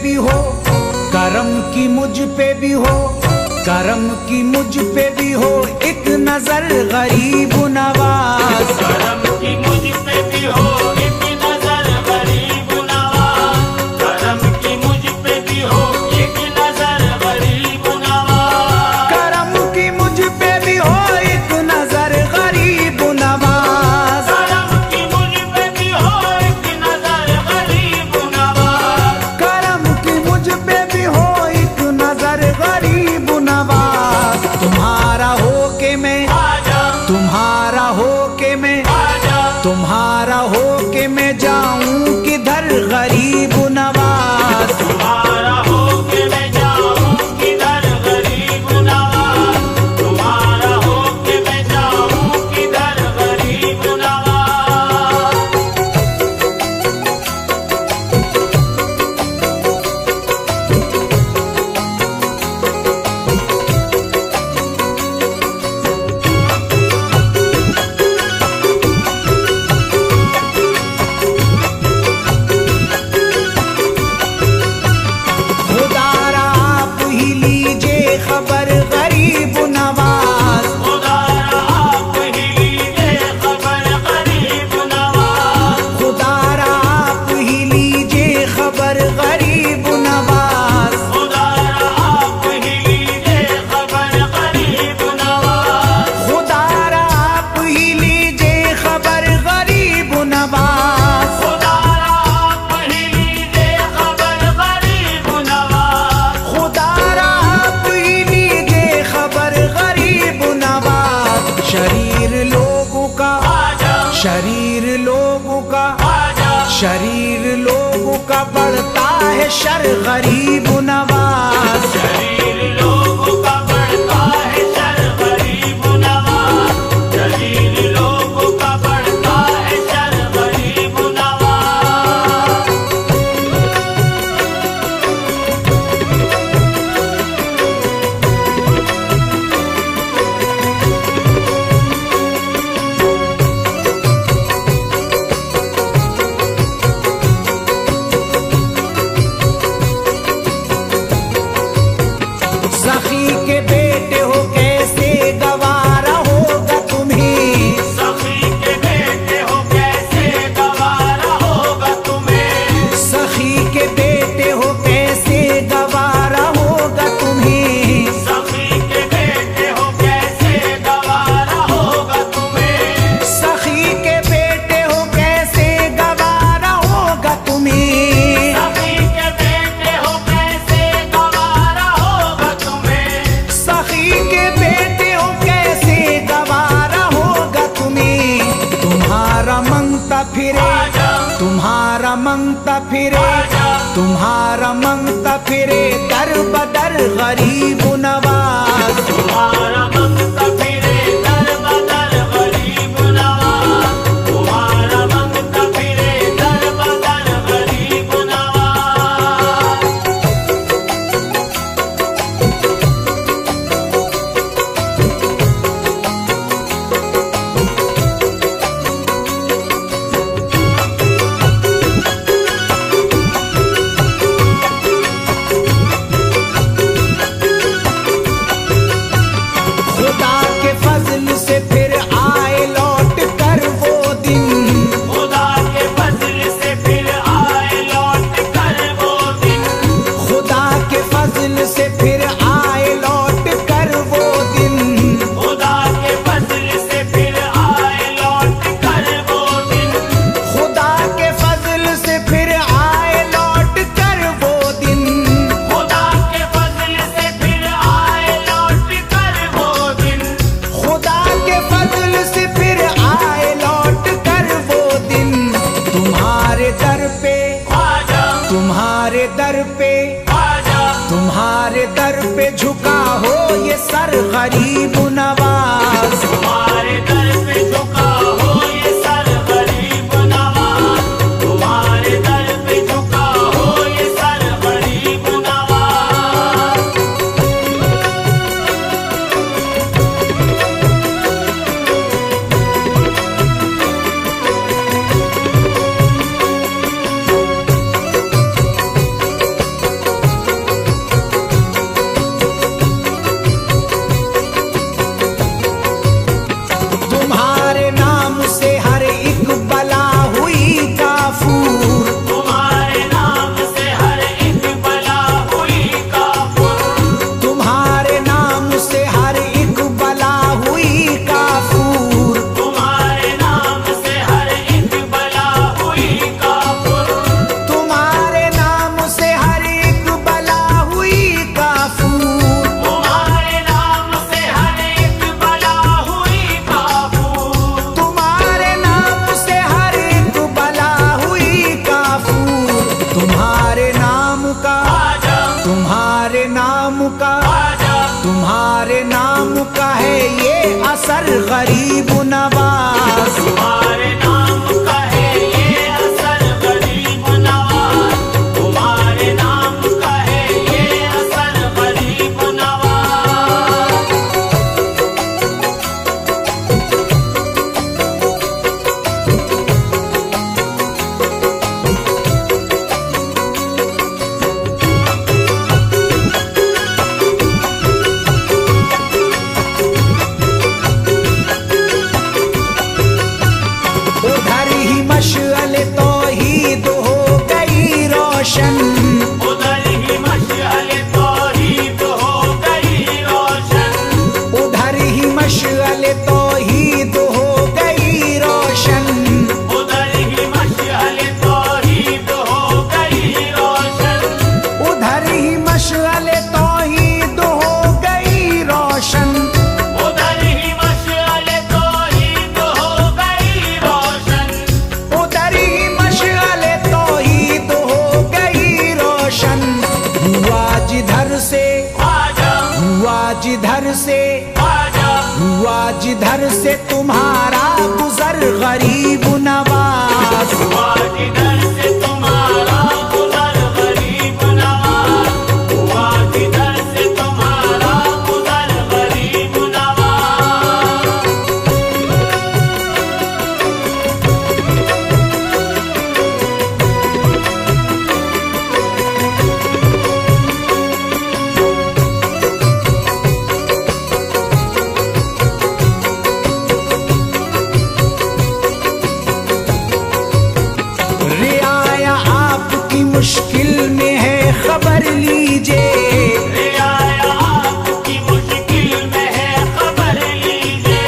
भी हो, करम की मुझ पे भी हो, करम की मुझ पे भी हो एक नजर गरीब नवाज। करम की मुझ पे भी हो एक नजर गरीब नवाज, करम की मुझ पे भी हो एक नजर गरीब नवाज, करम की मुझ पे भी हो एक नजर गरीब नवाज, करम की मुझ पे भी हो एक नजर गरीब नवाज, करम की मुझ पे भी हो एक नजर गरीब नवाज। तुम्हारा हो के मैं, आजा तुम्हारा हो के मैं, आजा तुम्हारा हो के मैं जाऊं किधर गरीब नवाज। तुम्हारा हो के मैं जाऊं किधर गरीब नवाज, तुम्हारा हो के मैं जाऊं किधर गरीब नवाज। खुदारा आप ही लीजिए खबर गरीब नवाज, खुदारा आप ही लीजिए खबर गरीब नवाज, खुदारा आप ही लीजिए खबर गरीब नवाज, खुदारा आप ही लीजिए खबर गरीब नवाज, खुदारा आप ही लीजिए खबर गरीब नवाज, खुदारा आप ही लीजिए खबर गरीब नवाज, खुदारा आप ही लीजिए खबर गरीब नवाज। शरीर लोगों का, आजा शरीर लोगों का, आजा शरीर लोगों का बढ़ता है शर गरीब नवाज। शरीर लोगों का बढ़ता है शर गरीब नवाज, शरीर लोगों का बढ़ता है शर गरीब नवाज। सखी के बेटे हो कैसे गवारा होगा तुम्हें, सखी के बेटे हो कैसे गवारा होगा तुम्हें, सखी के बेटे हो कैसे गवारा होगा तुम्हें, सखी के बेटे हो कैसे गवारा होगा तुम्हें, सखी के बेटे हो कैसे गवारा होगा तुम्हें, सखी के बेटे हो कैसे गवारा होगा तुम्हें, सखी के बेटे हो कैसे गवारा होगा तुम्हें। तुम्हारा मंगता फिरे, आजा तुम्हारा मंगता फिरे, तुम्हारा मंगता फिरे दर बदर गरीब नवाज। तुम्हारा मंगता फिरे दर बदर गरीब नवाज, तुम्हारा मंगता फिरे दर बदर गरीब नवाज। खुदा के फजल से फिर आए लौट कर वो दिन, खुदा के फजल से फिर आए लौट कर वो दिन, खुदा के फजल से फिर आए लौट कर वो दिन, खुदा के फजल से फिर आए लौट कर वो दिन, खुदा के फजल से फिर आए लौट कर वो दिन, खुदा के फजल से फिर आए लौट कर वो दिन, खुदा के फजल से फिर आए लौट कर वो दिन। तुम्हारे दर पे, आजा तुम्हारे दर पे, आजा तुम्हारे दर पे झुका हो ये सर गरीब नवाज। तुम्हारे दर पे झुका हो ये सर गरीब नवाज, तुम्हारे दर पे झुका हो ये सर गरीब नवाज। असर गरीब नवाज। तुम्हारे नाम का है ये असर गरीब नवाज, तुम्हारे नाम का है ये असर गरीब नवाज। उधर ही मशअले तौहीद हो गई रोशन, उधर ही मशअले तौहीद हो गई रोशन, उधर ही मशअले तौहीद हो गई रोशन, उधर ही मशअले तौहीद हो गई रोशन, उधर ही मशअले तौहीद हो गई रोशन, उधर ही मशअले तौहीद हो गई रोशन। उधर ही मशअले तौहीद हो गई रोशन। हुआ जिधर से, आजा हुआ जिधर से, आजा हुआ जिधर से तुम्हारा गुजर गरीब नवाज। हुआ जिधर से तुम्हारा गुजर गरीब नवाज, हुआ जिधर से तुम्हारा गुजर गरीब नवाज। रियाया आपकी मुश्किल में है खबर लीजिए, रियाया आपकी मुश्किल में है खबर लीजिए,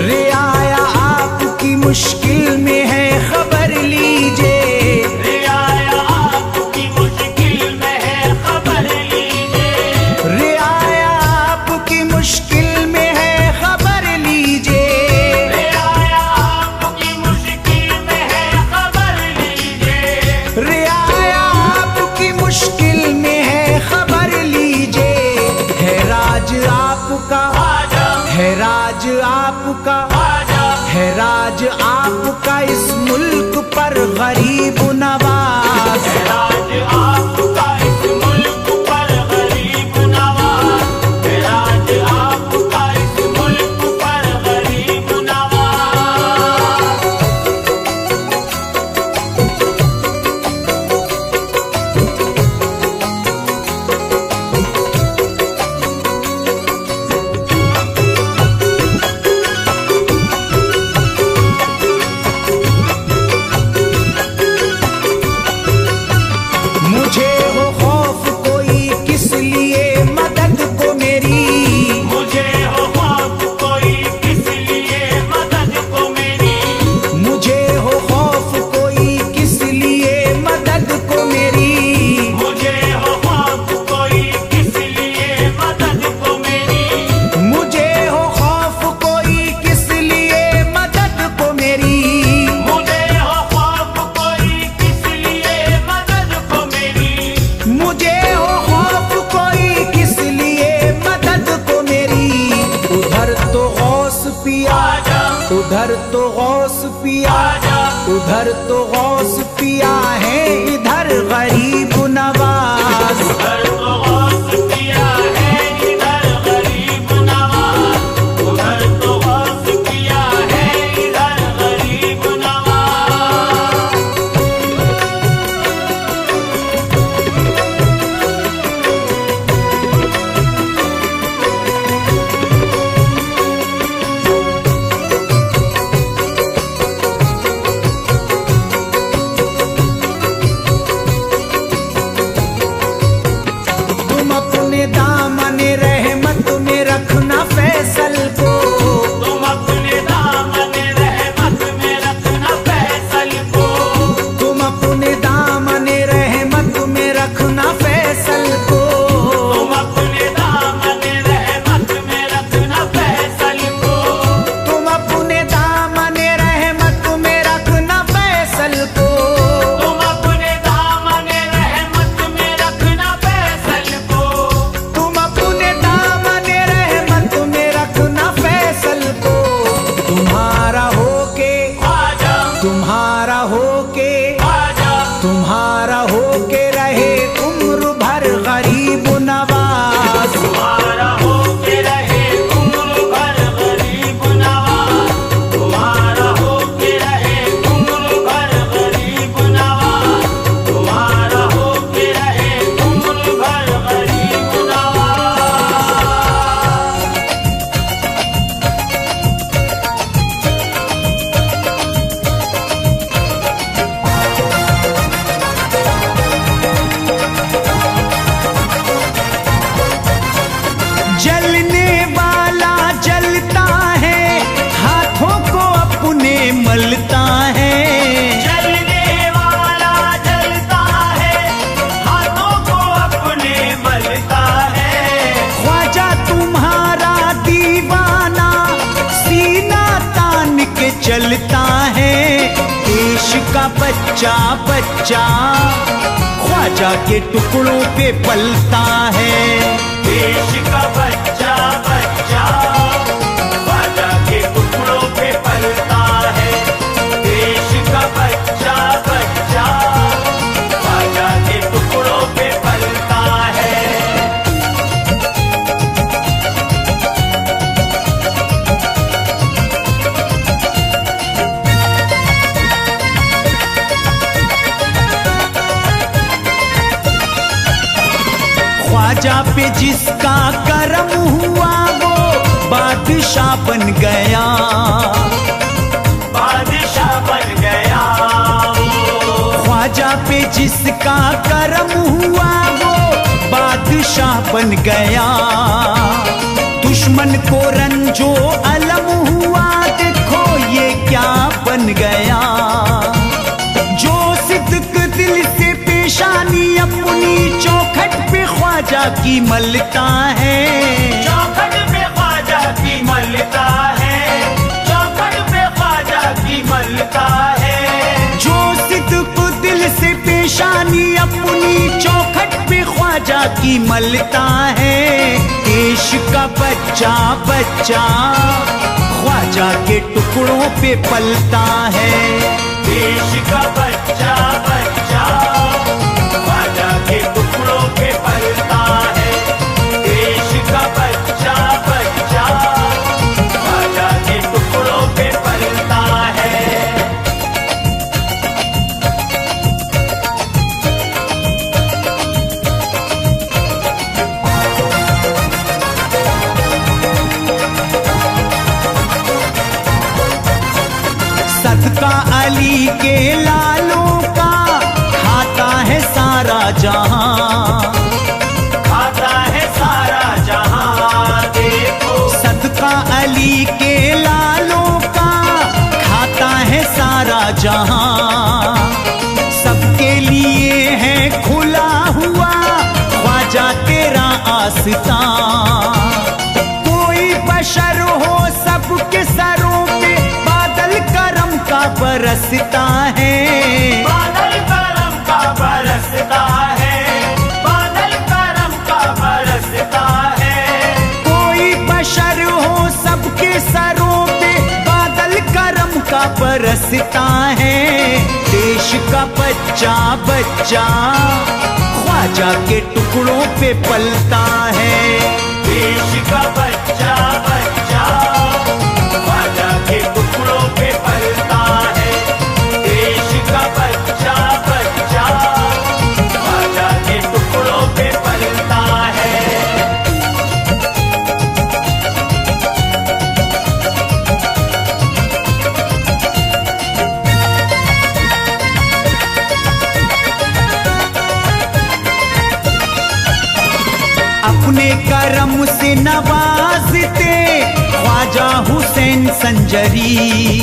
रियाया आपकी मुश्किल में है खबर लीजिए, रियाया आपकी मुश्किल में है खबर लीजिए, रियाया आपकी मुश्किल में है खबर लीजिए, रियाया आपकी मुश्किल में है खबर लीजिए। रियाया आपकी मुश्किल में है खबर लीजिए। है राज आपका, आजा है राज आपका, आजा है राज आपका इस मुल्क पर गरीब नवाज। राज आपका इस मुल्क पर गरीब नवाज, राज आपका इस मुल्क पर गरीब नवाज। मुझे हो खौफ कोई किस लिए मदद को मेरी, मुझे हो खौफ कोई किस लिए मदद को मेरी, मुझे हो खौफ कोई किस लिए मदद को मेरी, मुझे हो खौफ कोई किस लिए मदद को मेरी, मुझे हो खौफ कोई किस लिए मदद को मेरी, मुझे हो खौफ कोई किस लिए मदद को मेरी। मुझे हो खौफ कोई किस लिए मदद को मेरी। उधर तो गौस पिया, आजा उधर तो गौस पिया, आजा उधर तो गौस पिया है, इधर गरीब नवाज। उधर तो गौस पिया है, इधर गरीब नवाज, उधर तो गौस पिया है, इधर गरीब नवाज। जलता है। जलने वाला जलता है, हाथों को अपने मलता है। ख्वाजा तुम्हारा दीवाना सीना तान के चलता है। देश का बच्चा बच्चा ख्वाजा के टुकड़ों पे पलता है। देश का बच्चा बच्चा ख्वाजा के टुकड़ों पे पलता है। देश का बच्चा बच्चा ख्वाजा के टुकड़ों पे पलता है। ख्वाजा पे जिसका करम हुआ वो बादशाह बन गया। बादशाह बन गया ख्वाजा पे जिसका करम हुआ वो बादशाह बन गया। दुश्मन को रंजो अलम हुआ देखो ये क्या बन गया। जो सिद्क दिल से पेशानी अपनी चौखट पे ख्वाजा की मलता है। चौखट पे ख्वाजा की मलता है। चौखट पे ख्वाजा की मलता है। जो सिद्क दिल से पेशानी अपनी चौखट पे ख्वाजा की मलता है। देश का बच्चा बच्चा ख्वाजा के टुकड़ों पे पलता है। देश का बच्चा बच्चा ख्वाजा के टुकड़ों पे पलता है। देश का बच्चा बच्चा ख्वाजा के टुकड़ों पे पलता है। सदका अली के लालों का खाता है सारा जहां। खाता है सारा जहां देखो। सदका अली के लालों का खाता है सारा जहां। सबके लिए है खुला हुआ ख्वाजा तेरा आस्था। कोई बशर हो सबके सरों पे बादल करम का बरसता है। बादल करम का बरसता है। बादल करम का बरसता है। कोई बशर हो सबके सरों पे बादल करम का बरसता है। देश का बच्चा बच्चा ख्वाजा के टुकड़ों पे पलता है। देश का बच्चा बच्चा ख्वाजा के टुकड़ों पे पलता है। देश का बच्चा बच्चा ख्वाजा के टुकड़ों पे पलता है। अपने करम से नवाजते ख्वाजा हुसैन संजरी।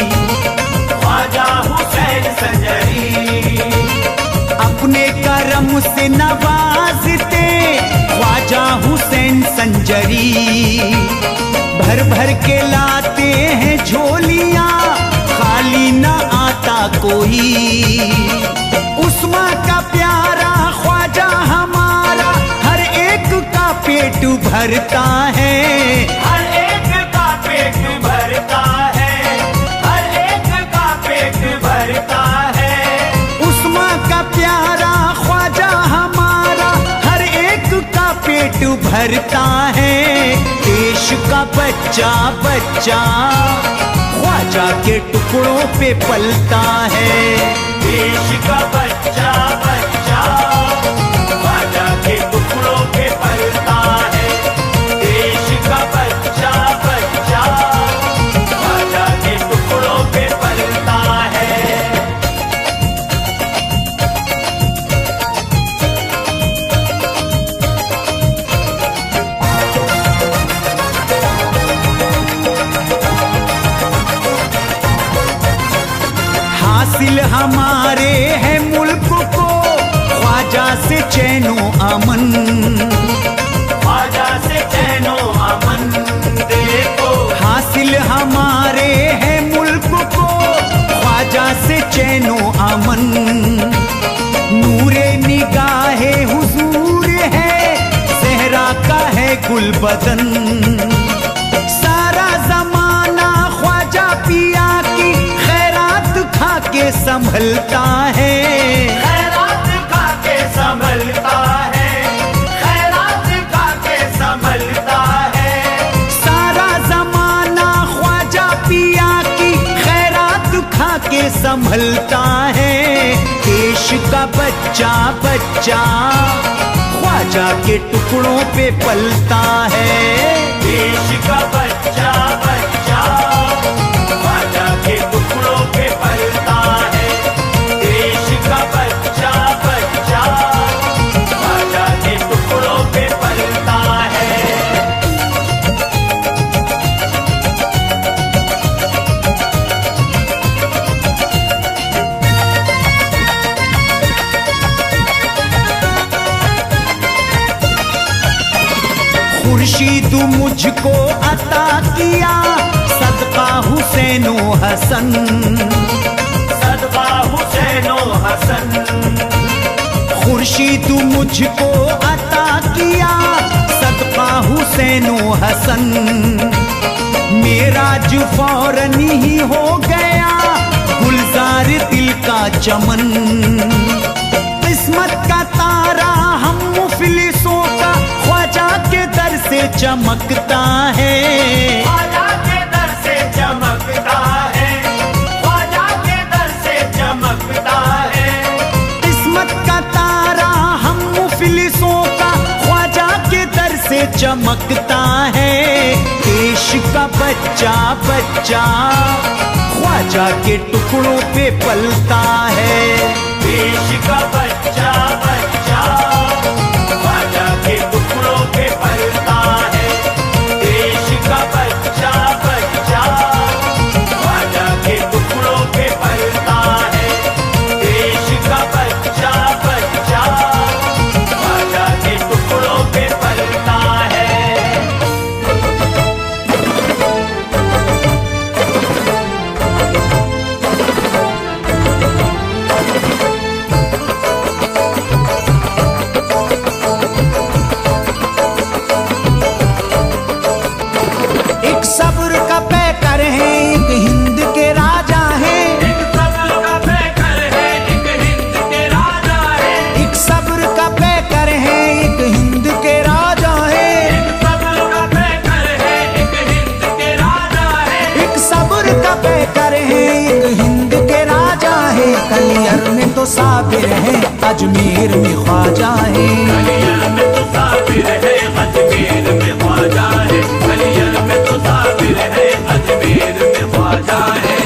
ख्वाजा हुसैन संजरी अपने करम से नवाजते ख्वाजा हुसैन संजरी। भर भर के लाते हैं झोलियां खाली न आता कोई। उस्मा का प्यारा ख्वाजा हमारा हर एक का पेट भरता है। हर एक का पेट भरता है। हर एक का पेट भरता है। उस्मा का प्यारा ख्वाजा हमारा हर एक का पेट भरता है। देश का बच्चा बच्चा ख्वाजा के टुकड़ों पे पलता है। देश का बच्चा बच्चा ख्वाजा के टुकड़ों पे पलता है। देश का बच्चा बच्चा ख्वाजा के टुकड़ों पे पलता है। हासिल हमारे है मुल्क को ख्वाजा से चैनो अमन, ख्वाजा से चैनो अमन देखो, हासिल हमारे है मुल्क को ख्वाजा से चैनो अमन। नूरे निगाहे हुजूर है, सहरा का है गुल बदन। सारा जमाना ख्वाजा पिया की खैरात खा के संभलता है, खैरात खा के संभलता है, खैरात खा के संभलता है। सारा जमाना ख्वाजा पिया की खैरात खा के संभलता है। देश का बच्चा बच्चा ख्वाजा के टुकड़ों पे पलता है, देश का बच्चा बच्चा ख्वाजा के टुकड़ों पे पलता है, देश का बच्चा बच्चा ख्वाजा के टुकड़ों पे पलता है। खुर्शीद मुझको अता किया सदका हुसैनो हसन, सदका हुसैनो हसन, खुर्शीद मुझको अता किया सदका हुसैनो हसन। मेराज फौरन ही हो गया गुलजार दिल का चमन। किस्मत का तारा हम मुफलिसों का ख्वाजा के दर से चमकता है, ख्वाजा के दर से चमकता है, ख्वाजा के दर से चमकता है। किस्मत का तारा हम मुफलिसों का ख्वाजा के दर से चमकता है। देश का बच्चा बच्चा ख्वाजा के टुकड़ों पे पलता है, देश का बच्चा बच्चा ख्वाजा के टुकड़ों पे पलता है, देश का बच्चा बच्चा ख्वाजा के टुकड़ों पे पलता है, देश का बच्चा बच्चा ख्वाजा के टुकड़ों पे पलता है। एक सब्र का पैकर है एक हिंद के राजा है, एक सब्र का पैकर है एक हिंद के राजा है, एक सब्र का पैकर है एक हिंद के राजा है, एक सब्र का पैकर है एक हिंद के राजा है, एक सब्र का पैकर है एक हिंद के राजा है। कलियर में तो साबिर है अजमेर में ख्वाजा है, कलियर में तो साबिर है अजमेर में ख्वाजा है, कलियर में तो साबिर है अजमेर में ख्वाजा है।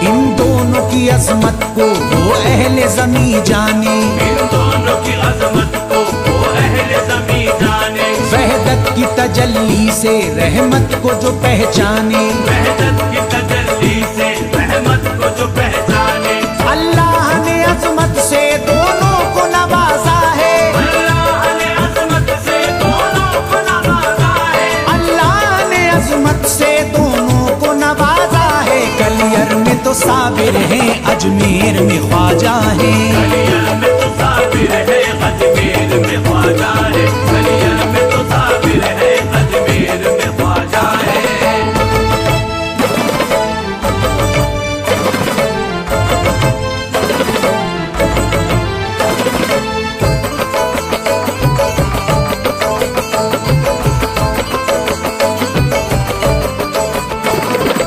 इन दोनों की अजमत को वो अहले ज़मीं जाने, इन दोनों की अजमत को वो अहले ज़मीं जाने, वहदत की तजल्ली से रहमत को जो पहचाने, वहदत की तजल्ली से रहमत को जो पहचाने। अल्लाह ने अजमत से दोनों को नवाजा है, अल्लाह ने अजमत से दोनों को नवाजा है, अल्लाह ने अजमत से दोनों को नवाजा है। कलियर में तो साबिर है अजमेर में ख्वाजा है, कलियर में तो साबिर है अजमेर में ख्वाजा है, कलियर में तो साबिर है अजमेर में ख्वाजा है।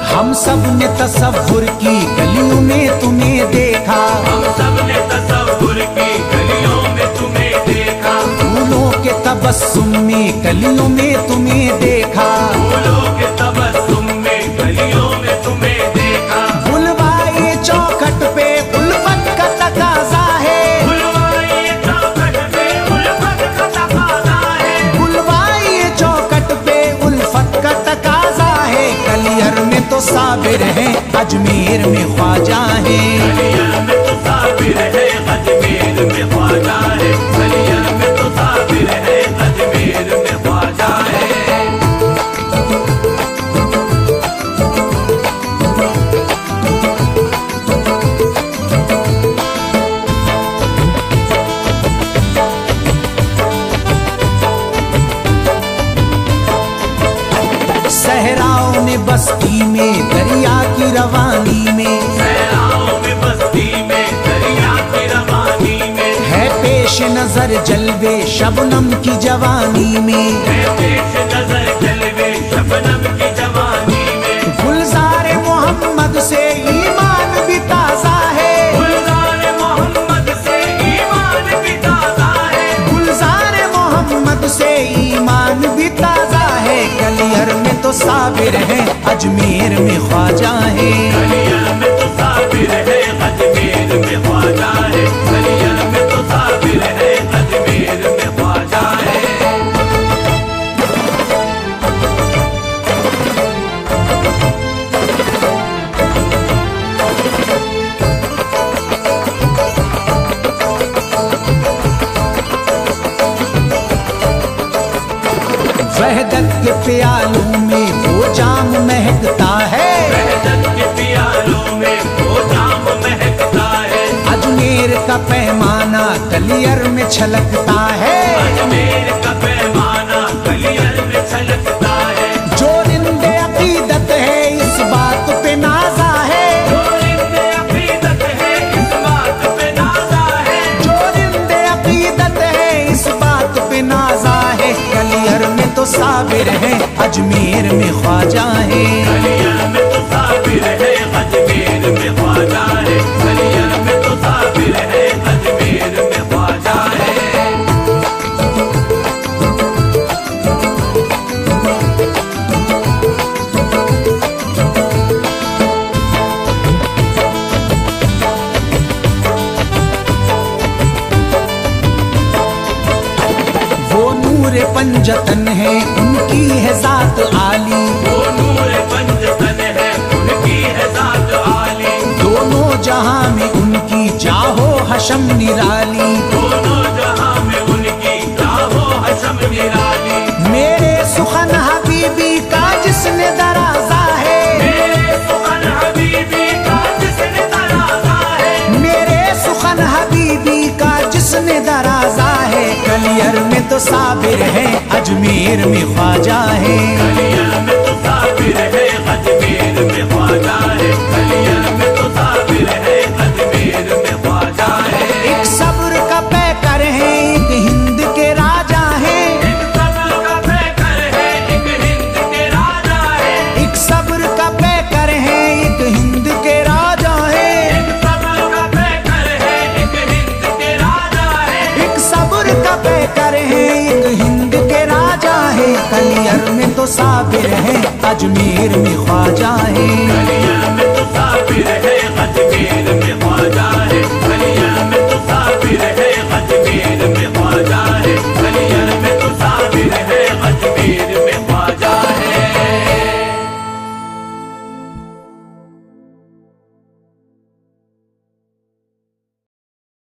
हम सब ने तसव्वुर की गलियों में तुम्हें देखा, हम सब ने तसव्वुर की गलियों में तुम्हें देखा, फूलों के तबस्सुम में गलियों में तुम्हें देखा, फूलों के तबस्सुम में गलियों में तुम्हें देखा, बुलवाए बस्ती में दरिया की रवानी में, सहराओं में बस्ती में दरिया की रवानी में, है पेश नजर जलवे शबनम की जवानी में, है पेश नजर जलवे शबनम की जवानी में। गुलजार मोहम्मद से ईमान भी ताजा है, गुलजार मोहम्मद से ईमान भी ताजा है, गुलजार मोहम्मद से ईमान भी ताजा है। कलियर में तो साबिर है, अजमेर में ख्वाजा है, कलियर में तो साबिर है, अजमेर में ख्वाजा है, कलियर में तो साबिर है, अजमेर में ख्वाजा है। वहदत के प्यालों में वो जाम महकता है, वहदत के प्यालों में वो जाम महकता है, अजमेर का पैमाना कलियर में छलकता है, अजमेर का पैमाना कलियर में छलकता है। जो रिंदे अकीदत है इस बात पे नाजा है, जो रिंदे अकीदत है इस बात पे नाजा है, जो रिंदे अकीदत है इस बात पे नाजा है। कलियर में तो साबिर है, अजमेर में ख्वाजा है, कलियर में तो साबिर है, अजमेर में ख्वाजा है, कलियर में तो साबिर है, अजमेर में ख्वाजा है। वो नूर पंजतन है उनकी है जात आली, वो नूर पंजतन है उनकी है जात आली, दोनों जहां में उनकी जाहो हशम निराली, दोनों जहां में उनकी जाहो हशम निराली। मेरे सुखन हबीबी का जिसने दराजा है, मेरे सुखन हबीबी का जिसने दराजा है, मेरे सुखन हबीबी का जिसने दराजा है। कलियर में तो साबिर है, अजमेर में ख्वाजा है, कलियर में तो साबिर है, अजमेर में ख्वाजा है, कलियर में तो साबिर है, अजमेर में ख्वाजा है। एक सब्र का पैकर है, एक हिंद के राजा है, एक सब्र का पैकर है, एक हिंद के राजा है, एक सब्र का पैकर है, एक हिंद के राजा है, एक सब्र का पैकर है, एक हिंद के राजा है, एक सब्र का पैकर है, एक हिंद के राजा है। कलियर में तो साबिर है, अजमेर में ख्वाजा है, कलियर में